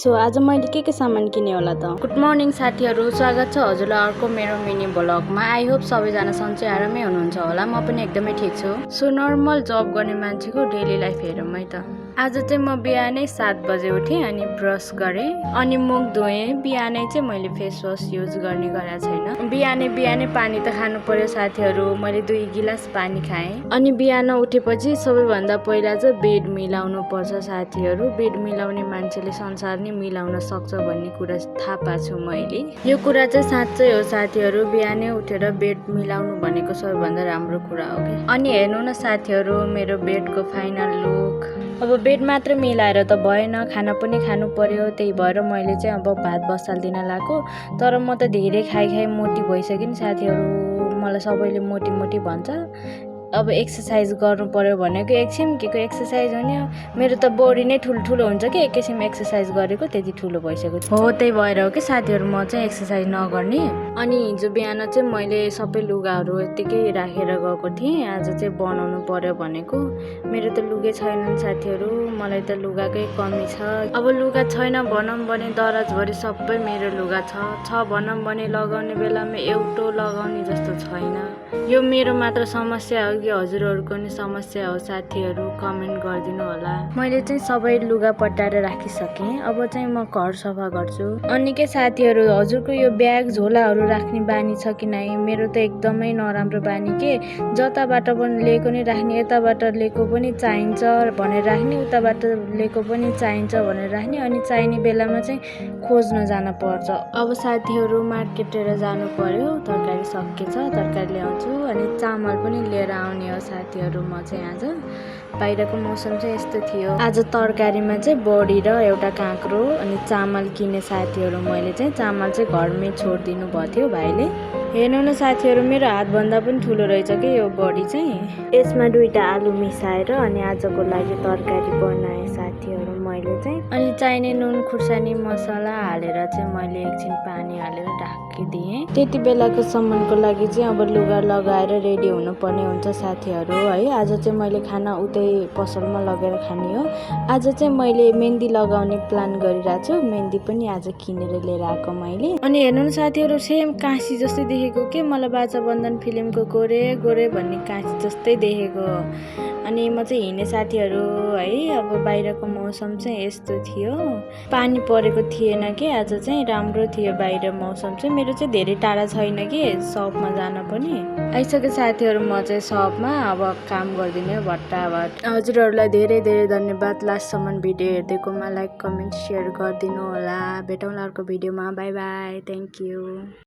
So आज मैले के सामान किने होला त। गुड मर्निङ साथीहरू, स्वागत छ हजुरलाई अर्को मेरो मिनी ब्लगमा। आई होप सबैजना सन्चै आरामै हुनुहुन्छ होला। म पनि एकदमै ठिक छु। सो नर्मल जब गर्ने मान्छेको डेली लाइफ हेरौँ है त। आज चाहिँ म बिहानै 7 बजे उठेँ अनि ब्रस गरेँ अनि मुख धोएँ। बिहानै चाहिँ मैले फेस वास युज गर्ने गरेको छैन। बिहानै पानी त खानु पर्यो साथीहरू। मैले 2 गिलास पानी खाएँ अनि बिहान उठेपछि सबैभन्दा पहिला चाहिँ बेड मिलाउनु पर्छ साथीहरू। बेड मिलाउने मान्छेले संसार नै मिलाउन सक्छ भन्ने कुरा थाहा पाएको छु मैले। यो कुरा चाहिँ साँच्चै हो साथीहरू। बिहानै उठेर बेड मिलाउनु भनेको सबैभन्दा राम्रो कुरा हो कि। अनि हेर्नु न साथीहरू, मेरो बेडको फाइनल लुक। अब बेड मात्र मिलाएर त भएन, खाना पनि खानु पर्यो। त्यही भएर मैले चाहिँ अब भात बसाल्दिन लाएको। तर म त धेरै खाइ मोटी भइसकेँ नि साथीहरू। मलाई सबैले मोटी भन्छ। अब एक्सर्साइज गर्नु पर्यो भनेको एकछिन के को एक्सर्साइज हो नि। मेरो त बडी नै ठुलो हुन्छ कि एकैछिन एक्सर्साइज गरेको त्यति ठुलो भइसक्यो हो। त्यही भएर हो कि साथीहरू म चाहिँ एक्सर्साइज नगर्ने। अनि हिजो बिहान चाहिँ मैले सबै लुगाहरू यत्तिकै राखेर गएको थिएँ। आज चाहिँ बनाउनु पर्यो भनेको। मेरो त लुगै छैनन् साथीहरू। मलाई त लुगाकै कमी छ। अब लुगा छैन भनौँ भने दराजभरि सबै मेरो लुगा छ भनौँ भने लगाउने बेलामा एउटो लगाउने जस्तो छैन। यो मेरो मात्र समस्या हो कि हजुरहरूको नि समस्या हो साथीहरू? कमेन्ट गरिदिनु होला। मैले चाहिँ सबै लुगा पट्टाएर राखिसकेँ। अब चाहिँ म घर सफा गर्छु। अनि के साथीहरू, हजुरको यो ब्याग झोलाहरू राख्ने बानी छ कि नै? मेरो त एकदमै नराम्रो बानी के। जताबाट पनि लिएको नि राख्ने, यताबाट लिएको पनि चाहिन्छ भनेर राख्ने, उताबाट लिएको पनि चाहिन्छ भनेर राख्ने। अनि चाहिने बेलामा चाहिँ खोज्न जान पर्छ। अब साथीहरू मार्केटतिर जानु पर्यो। तरकारी सकिएछ, तरकारी ल्याउँछु। अनि चामल पनि लिएर आउने हो साथीहरू। म चाहिँ आज बाहिरको मौसम चाहिँ यस्तो थियो। आज तरकारीमा चाहिँ बडी र एउटा काँक्रो अनि चामल किने साथीहरू। मैले चाहिँ चामल चाहिँ घरमै छोडिदिनु भएको थियो भाइले। हेर्नु न साथीहरू, मेरो हातभन्दा पनि ठुलो रहेछ कि यो बडी चाहिँ। यसमा 2टा आलु मिसाएर अनि आजको लागि तरकारी बनाएँ साथीहरू मैले चाहिँ। अनि चाहिने नुन खुर्सानी मसला हालेर चाहिँ मैले एकछिन पानी हालेर ढाकिदिएँ। त्यति बेलाको सामानको लागि चाहिँ अब लुगा लगाएर रेडी हुनुपर्ने हुन्छ साथीहरू है। आज चाहिँ मैले खाना उतै पसलमा लगेर खाने हो। आज चाहिँ मैले मेहन्दी लगाउने प्लान गरिरहेको छु। मेहन्दी पनि आज किनेर लिएर आएको मैले। अनि हेर्नु न साथीहरू, सेम काँसी जस्तै देखेको के। मलाई बाचा बन्धन फिल्मको गोरे भन्ने काँसी जस्तै देखेको। अनि म चाहिँ हिँडेँ साथीहरू है। अब बाहिरको मौसम चाहिँ यस्तो थियो। पानी परेको थिएन कि आज चाहिँ राम्रो थियो बाहिर मौसम चाहिँ। मेरो चाहिँ धेरै टाढा छैन कि सपमा जान पनि। आइसक्यो साथीहरू, म चाहिँ सपमा अब काम गरिदिने हो भट्टाभट। हजुरहरूलाई धेरै धन्यवाद लास्टसम्म भिडियो हेरिदिएकोमा। लाइक कमेन्ट सेयर गरिदिनु होला। भेटौँला अर्को भिडियोमा। By by, thank you.